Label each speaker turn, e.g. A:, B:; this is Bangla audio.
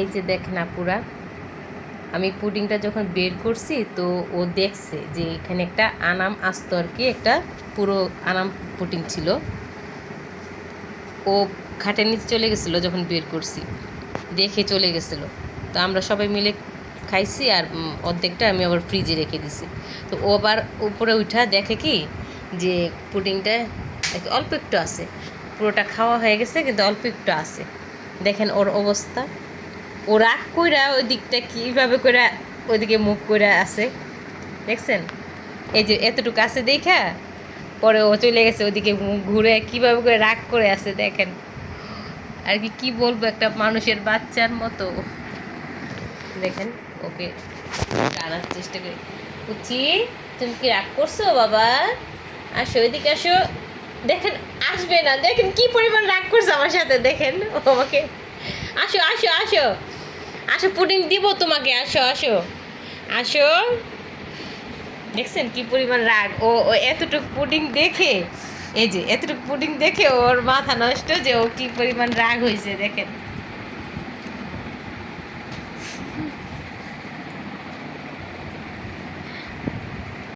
A: এই যে দেখেন আপুরা, আমি পুডিংটা যখন বের করছি তো ও দেখছে যে এখানে একটা আনাম আসতো আর কি, একটা পুরো আনাম পুডিং ছিল। ও খাটের নিচে চলে গেছিলো যখন বের করছি, দেখে চলে গেছিলো। তো আমরা সবাই মিলে খাইছি, আর অর্ধেকটা আমি আবার ফ্রিজে রেখে দিছি। তো ও আবার উপরে উঠা দেখে কি যে পুডিংটা অল্প একটু আছে, পুরোটা খাওয়া হয়ে গেছে কিন্তু অল্প একটু আছে। দেখেন ওর অবস্থা, ও রাগ কইরা ওই দিকটা কীভাবে করে ওইদিকে মুখ করে আছে, দেখছেন? এই যে এতটুকু আছে দেখা পরে ও চলে গেছে ওইদিকে মুখ ঘুরে কীভাবে করে রাগ করে আছে দেখেন। আর কি কি বলবো, একটা মানুষের বাচ্চার মতো। দেখেন ওকে টানার চেষ্টা করি। উচি, তুমি কি রাগ করছো বাবা? আসো ওইদিকে আসো। দেখেন আসবে না, দেখেন কি পরিমাণ রাগ করছে আমার সাথে, দেখেন ও আমাকে। আসো আসো আসো আসো, পুডিং দিব তোমাকে, আসো আসো আসো। দেখছেন কি পরিমাণ রাগ, ও ও এতটুকু পুডিং দেখে, এই যে এতটুকু পুডিং দেখে ওর মাথা নষ্ট, যে ও কি পরিমাণ রাগ হয়েছে দেখেন।